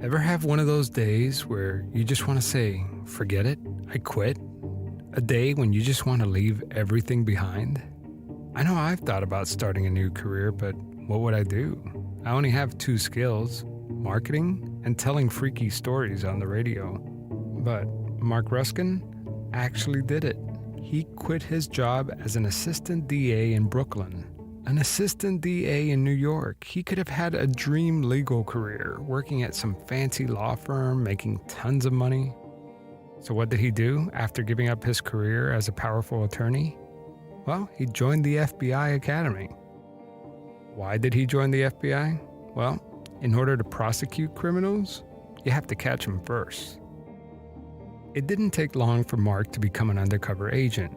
Ever have one of those days where you just want to say, forget it, I quit? A day when you just want to leave everything behind? I know I've thought about starting a new career, but what would I do? I only have two skills, marketing and telling freaky stories on the radio. But Marc Ruskin actually did it. He quit his job as an assistant DA in Brooklyn. An assistant DA in New York. He could have had a dream legal career, working at some fancy law firm, making tons of money. So what did he do after giving up his career as a powerful attorney? Well, he joined the FBI Academy. Why did he join the FBI? Well, in order to prosecute criminals, you have to catch them first. It didn't take long for Marc to become an undercover agent.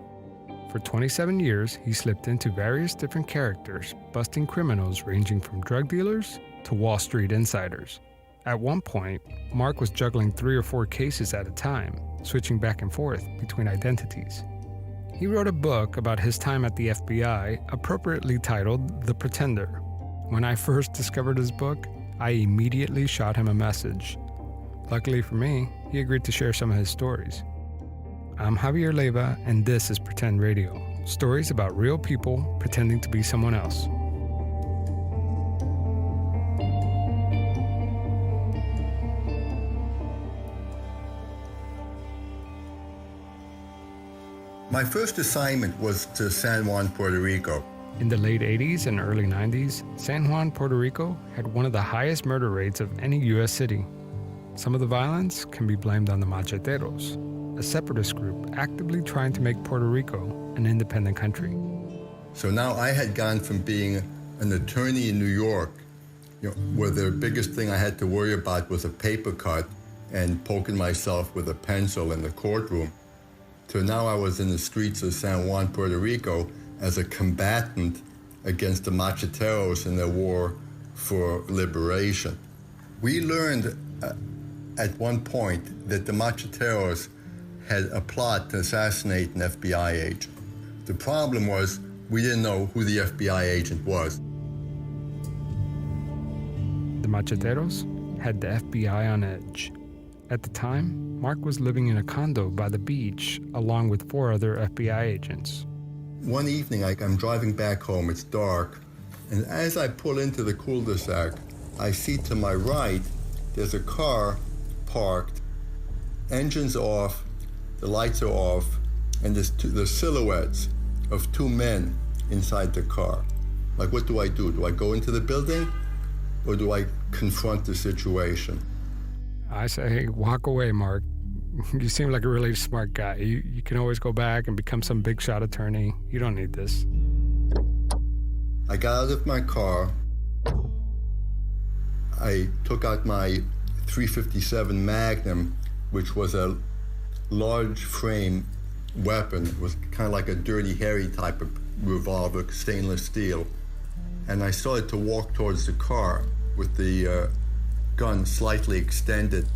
For 27 years, he slipped into various different characters, busting criminals ranging from drug dealers to Wall Street insiders. At one point, Marc was juggling 3 or 4 cases at a time, switching back and forth between identities. He wrote a book about his time at the FBI, appropriately titled The Pretender. When I first discovered his book, I immediately shot him a message. Luckily for me, he agreed to share some of his stories. I'm Javier Leiva, and this is Pretend Radio. Stories about real people pretending to be someone else. My first assignment was to San Juan, Puerto Rico. In the late 80s and early 90s, San Juan, Puerto Rico had one of the highest murder rates of any U.S. city. Some of the violence can be blamed on the macheteros, a separatist group actively trying to make Puerto Rico an independent country. So now I had gone from being an attorney in New York, where the biggest thing I had to worry about was a paper cut and poking myself with a pencil in the courtroom, to now I was in the streets of San Juan, Puerto Rico as a combatant against the macheteros in their war for liberation. We learned at one point that the macheteros had a plot to assassinate an FBI agent. The problem was we didn't know who the FBI agent was. The macheteros had the FBI on edge. At the time, Marc was living in a condo by the beach along with 4 other FBI agents. One evening, I'm driving back home, it's dark, and as I pull into the cul-de-sac, I see to my right, there's a car parked, engines off, the lights are off, and there's the silhouettes of 2 men inside the car. Like, what do? Do I go into the building, or do I confront the situation? I say, hey, walk away, Marc. You seem like a really smart guy. You can always go back and become some big shot attorney. You don't need this. I got out of my car. I took out my .357 Magnum, which was a large frame weapon. It was kind of like a Dirty Harry type of revolver, stainless steel. And I started to walk towards the car with the gun slightly extended.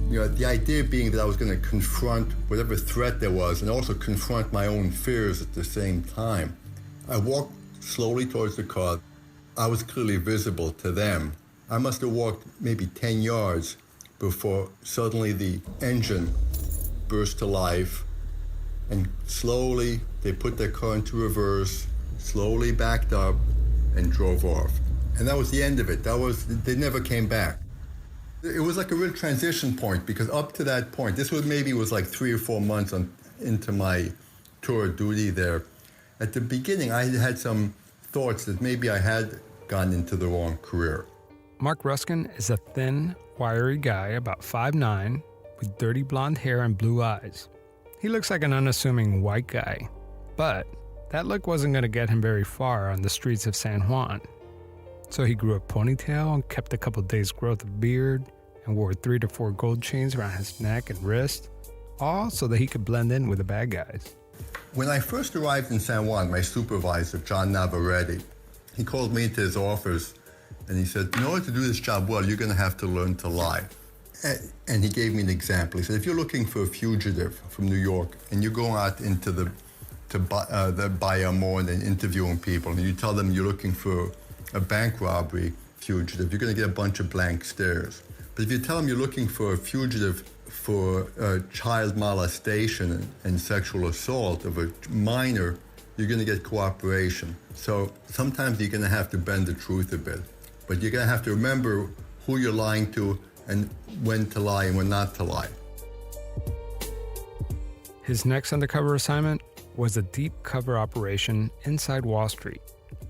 The idea being that I was going to confront whatever threat there was and also confront my own fears at the same time. I walked slowly towards the car. I was clearly visible to them. I must have walked maybe 10 yards before suddenly the engine burst to life, and slowly they put their car into reverse, slowly backed up, and drove off. And that was the end of it. They never came back. It was like a real transition point, because up to that point, this was like 3 or 4 months into my tour of duty there. At the beginning, I had some thoughts that maybe I had gone into the wrong career. Marc Ruskin is a thin, wiry guy about 5'9", with dirty blonde hair and blue eyes. He looks like an unassuming white guy, but that look wasn't going to get him very far on the streets of San Juan. So he grew a ponytail and kept a couple days' growth of beard and wore 3 to 4 gold chains around his neck and wrist, all so that he could blend in with the bad guys. When I first arrived in San Juan, my supervisor, John Navarrete, he called me into his office and he said, in order to do this job well, you're going to have to learn to lie. And he gave me an example. He said, if you're looking for a fugitive from New York and you're going out into the Bayamón and interviewing people, and you tell them you're looking for a bank robbery, fugitive, you're going to get a bunch of blank stares. But if you tell them you're looking for a fugitive for child molestation and sexual assault of a minor, you're going to get cooperation. So sometimes you're going to have to bend the truth a bit. But you're going to have to remember who you're lying to and when to lie and when not to lie. His next undercover assignment was a deep cover operation inside Wall Street.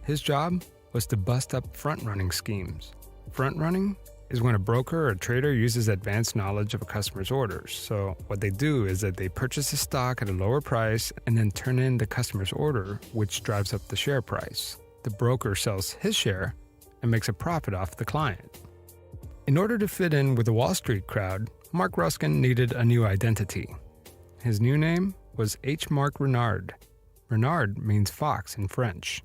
His job was to bust up front-running schemes. Front-running is when a broker or trader uses advanced knowledge of a customer's orders. So what they do is that they purchase a stock at a lower price and then turn in the customer's order, which drives up the share price. The broker sells his share and makes a profit off the client. In order to fit in with the Wall Street crowd, Marc Ruskin needed a new identity. His new name was H. Marc Renard. Renard means fox in French.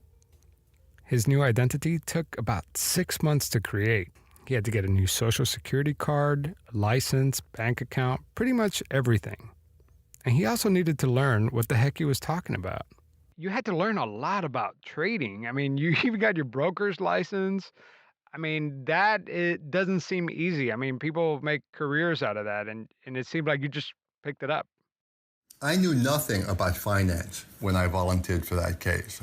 His new identity took about 6 months to create. He had to get a new social security card, a license, bank account, pretty much everything. And he also needed to learn what the heck he was talking about. You had to learn a lot about trading. I mean, you even got your broker's license. I mean, it doesn't seem easy. I mean, people make careers out of that, and it seemed like you just picked it up. I knew nothing about finance when I volunteered for that case,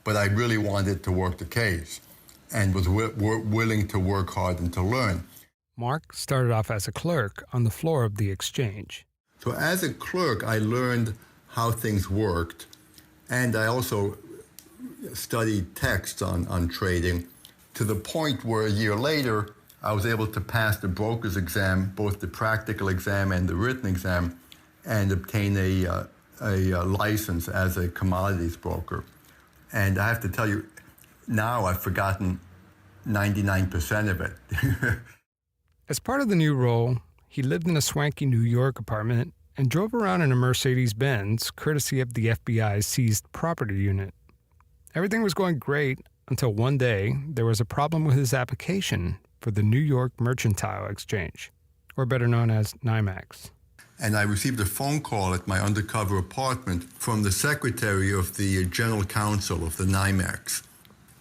but I really wanted to work the case and was willing to work hard and to learn. Marc started off as a clerk on the floor of the exchange. So as a clerk, I learned how things worked, and I also studied texts on trading, to the point where a year later, I was able to pass the broker's exam, both the practical exam and the written exam, and obtain a license as a commodities broker. And I have to tell you, now I've forgotten 99% of it. As part of the new role, he lived in a swanky New York apartment and drove around in a Mercedes-Benz, courtesy of the FBI's seized property unit. Everything was going great until one day there was a problem with his application for the New York Mercantile Exchange, or better known as NYMEX. And I received a phone call at my undercover apartment from the secretary of the general counsel of the NYMEX.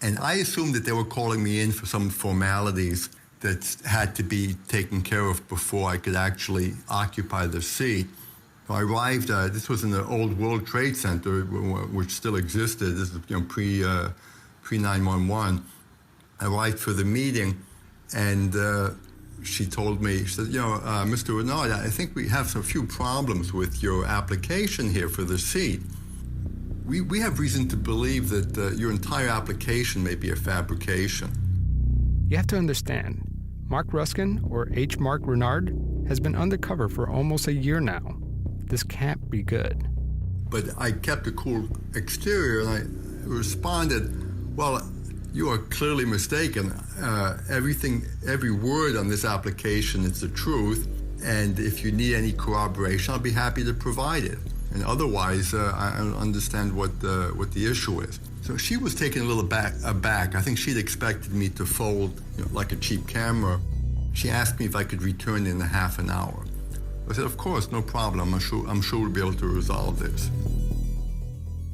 And I assumed that they were calling me in for some formalities that had to be taken care of before I could actually occupy the seat. So I arrived, this was in the old World Trade Center, which still existed. This is pre-911. I arrived for the meeting, and she told me, she said, Mr. Renard, I think we have a few problems with your application here for the seat. We have reason to believe that your entire application may be a fabrication. You have to understand, Marc Ruskin, or H. Marc Renard, has been undercover for almost a year now. This can't be good. But I kept a cool exterior, and I responded, well, you are clearly mistaken. Every word on this application is the truth, and if you need any corroboration, I'll be happy to provide it. And otherwise, I don't understand what the issue is. So she was taken a little aback. I think she'd expected me to fold like a cheap camera. She asked me if I could return in a half an hour. I said, of course, no problem. I'm sure we'll be able to resolve this.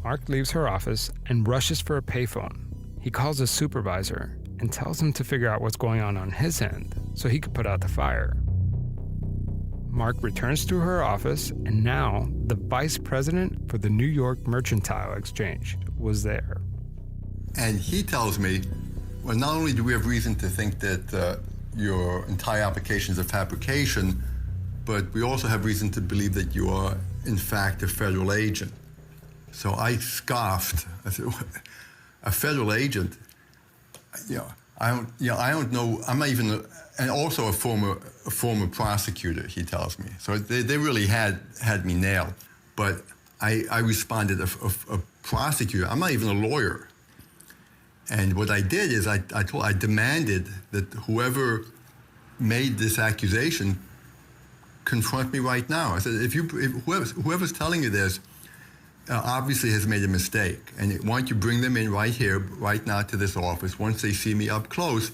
Marc leaves her office and rushes for a payphone. He calls his supervisor and tells him to figure out what's going on his end so he could put out the fire. Marc returns to her office, and now the vice president for the New York Mercantile Exchange was there. And he tells me, well, not only do we have reason to think that your entire application is a fabrication, but we also have reason to believe that you are, in fact, a federal agent. So I scoffed. I said, a federal agent? I don't know. I'm not even, and also a former prosecutor, he tells me. So they really had me nailed. But I responded, a prosecutor? I'm not even a lawyer. And what I did is I demanded that whoever made this accusation confront me right now. I said, if whoever's telling you this obviously has made a mistake, and why don't you bring them in right here, right now to this office. Once they see me up close,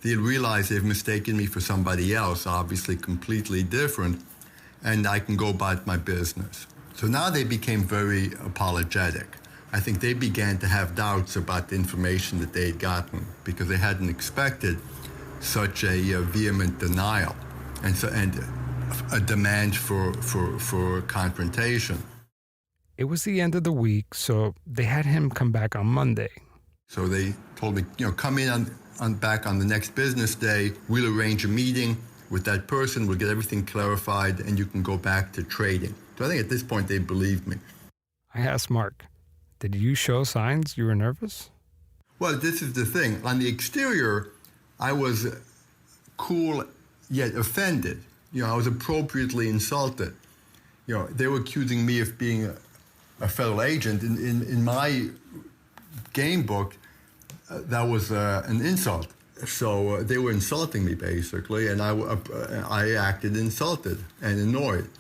they'll realize they've mistaken me for somebody else, obviously completely different, and I can go about my business. So now they became very apologetic. I think they began to have doubts about the information that they had gotten because they hadn't expected such a vehement denial and a demand for confrontation. It was the end of the week, so they had him come back on Monday. So they told me, come in back on the next business day. We'll arrange a meeting with that person. We'll get everything clarified, and you can go back to trading. So I think at this point they believed me. I asked Mark, did you show signs you were nervous? Well, this is the thing. On the exterior, I was cool yet offended. I was appropriately insulted. They were accusing me of being a federal agent. In my game book, that was an insult. So they were insulting me, basically, and I acted insulted and annoyed.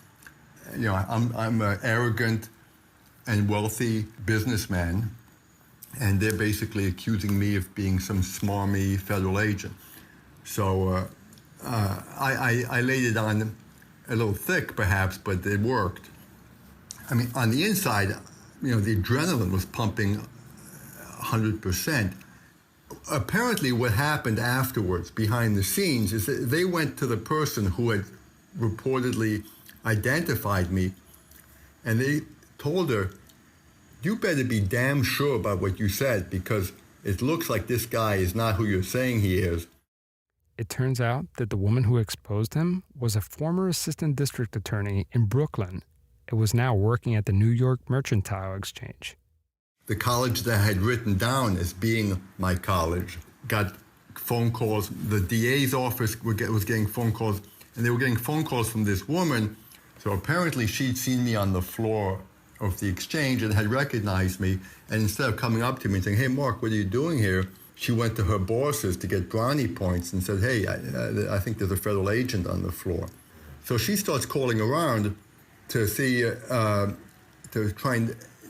I'm an arrogant and wealthy businessman, and they're basically accusing me of being some smarmy federal agent. So I laid it on a little thick, perhaps, but it worked. I mean, on the inside, the adrenaline was pumping 100%. Apparently, what happened afterwards, behind the scenes, is that they went to the person who had reportedly identified me, and they told her, you better be damn sure about what you said, because it looks like this guy is not who you're saying he is. It turns out that the woman who exposed him was a former assistant district attorney in Brooklyn and was now working at the New York Mercantile Exchange. The college that I had written down as being my college got phone calls. The DA's office was getting phone calls, and they were getting phone calls from this woman. So apparently she'd seen me on the floor of the exchange and had recognized me. And instead of coming up to me and saying, hey, Mark, what are you doing here? She went to her bosses to get brownie points and said, hey, I think there's a federal agent on the floor. So she starts calling around to see,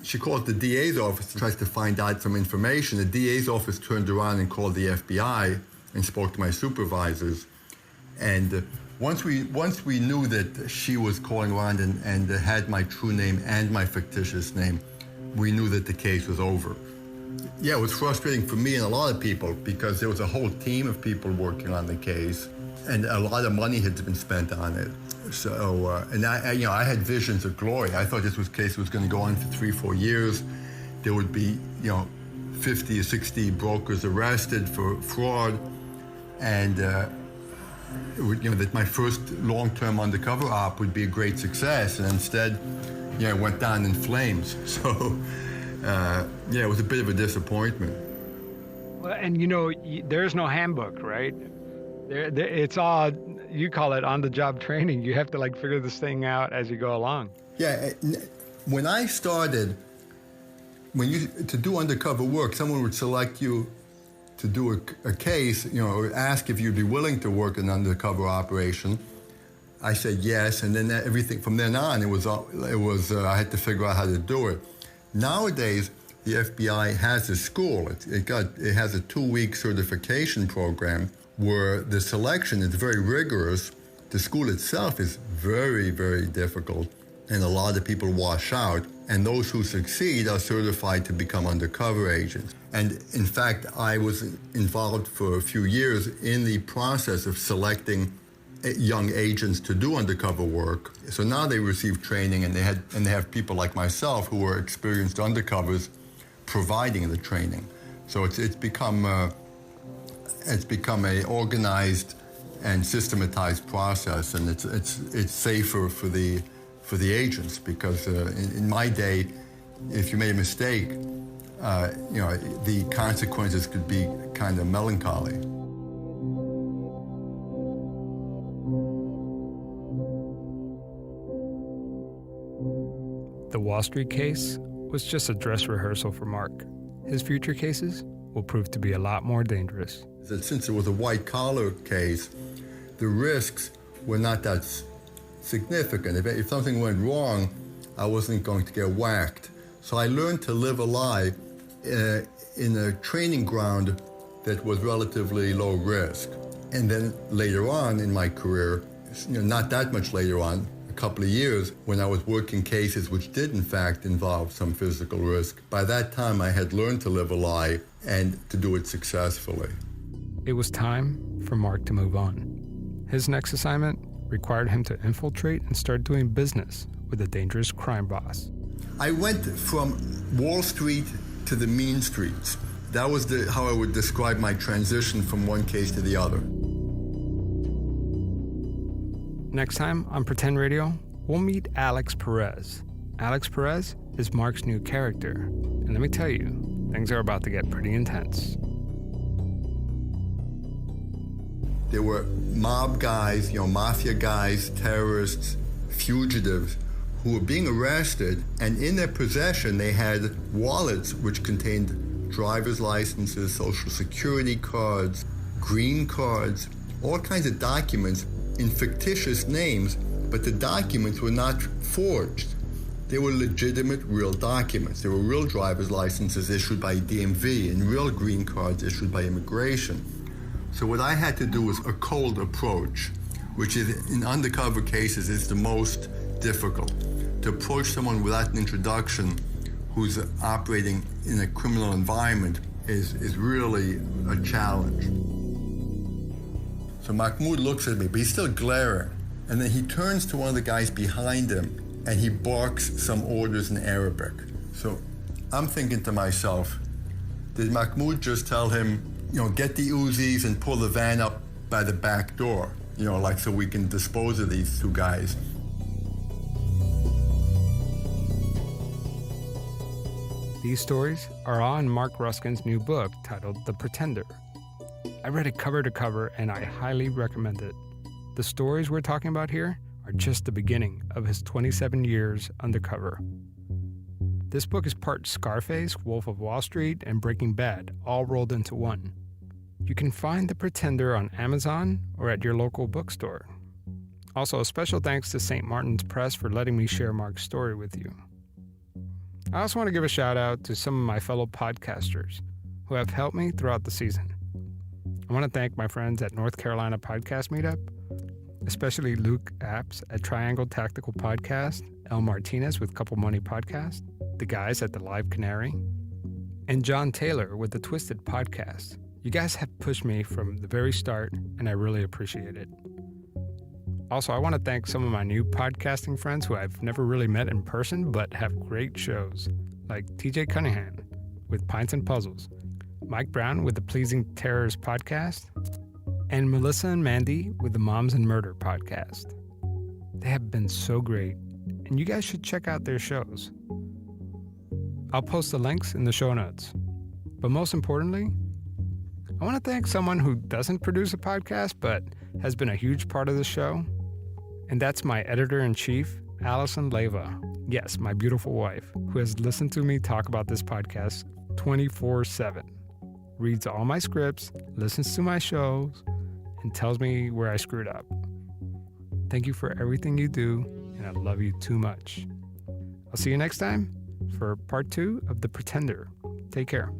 she calls the DA's office and tries to find out some information. The DA's office turned around and called the FBI and spoke to my supervisors. And once we knew that she was calling around and had my true name and my fictitious name, we knew that the case was over. Yeah, it was frustrating for me and a lot of people because there was a whole team of people working on the case, and a lot of money had been spent on it. So, and I had visions of glory. I thought this case was going to go on for 3-4 years. There would be, 50 or 60 brokers arrested for fraud, and that my first long-term undercover op would be a great success. And instead, it went down in flames. So, it was a bit of a disappointment. Well, and there's no handbook, right? It's all, you call it on-the-job training. You have to figure this thing out as you go along. Yeah, when I started, to do undercover work, someone would select you to do a case, or ask if you'd be willing to work an undercover operation. I said yes, and then everything from then on, it was I had to figure out how to do it. Nowadays, the FBI has a school. It has a 2-week certification program where the selection is very rigorous. The school itself is very, very difficult, and a lot of people wash out. And those who succeed are certified to become undercover agents. And in fact, I was involved for a few years in the process of selecting young agents to do undercover work. So now they receive training, and they have people like myself who are experienced undercovers providing the training. So it's become a organized and systematized process, and it's safer for the agents, because in my day, if you made a mistake, the consequences could be kind of melancholy. The Wall Street case was just a dress rehearsal for Mark. His future cases will prove to be a lot more dangerous. Since it was a white-collar case, the risks were not that significant. If something went wrong, I wasn't going to get whacked. So I learned to live a lie in a training ground that was relatively low risk. And then later on in my career, not that much later on, a couple of years, when I was working cases which did in fact involve some physical risk, by that time I had learned to live a lie and to do it successfully. It was time for Marc to move on. His next assignment required him to infiltrate and start doing business with a dangerous crime boss. I went from Wall Street to the mean streets. That was how I would describe my transition from one case to the other. Next time on Pretend Radio, we'll meet Alex Perez. Alex Perez is Marc's new character. And let me tell you, things are about to get pretty intense. There were mob guys, mafia guys, terrorists, fugitives who were being arrested, and in their possession they had wallets which contained driver's licenses, social security cards, green cards, all kinds of documents in fictitious names, but the documents were not forged. They were legitimate, real documents. They were real driver's licenses issued by DMV and real green cards issued by immigration. So what I had to do was a cold approach, which is, in undercover cases, is the most difficult. To approach someone without an introduction who's operating in a criminal environment is really a challenge. So Mahmoud looks at me, but he's still glaring. And then he turns to one of the guys behind him and he barks some orders in Arabic. So I'm thinking to myself, did Mahmoud just tell him, get the Uzis and pull the van up by the back door, so we can dispose of these two guys? These stories are all in Marc Ruskin's new book titled The Pretender. I read it cover to cover and I highly recommend it. The stories we're talking about here are just the beginning of his 27 years undercover. This book is part Scarface, Wolf of Wall Street, and Breaking Bad, all rolled into one. You can find The Pretender on Amazon or at your local bookstore. Also, a special thanks to St. Martin's Press for letting me share Marc's story with you. I also want to give a shout out to some of my fellow podcasters who have helped me throughout the season. I want to thank my friends at North Carolina Podcast Meetup, especially Luke Apps at Triangle Tactical Podcast, El Martinez with Couple Money Podcast, the guys at the Live Canary, and John Taylor with the Twisted Podcast. You guys have pushed me from the very start, and I really appreciate it. Also, I want to thank some of my new podcasting friends who I've never really met in person, but have great shows, like TJ Cunningham with Pints and Puzzles, Mike Brown with the Pleasing Terrors Podcast, and Melissa and Mandy with the Moms and Murder Podcast. They have been so great, and you guys should check out their shows. I'll post the links in the show notes. But most importantly, I want to thank someone who doesn't produce a podcast, but has been a huge part of the show. And that's my editor-in-chief, Allison Leyva. Yes, my beautiful wife, who has listened to me talk about this podcast 24/7. Reads all my scripts, listens to my shows, and tells me where I screwed up. Thank you for everything you do, and I love you too much. I'll see you next time for part 2 of The Pretender. Take care.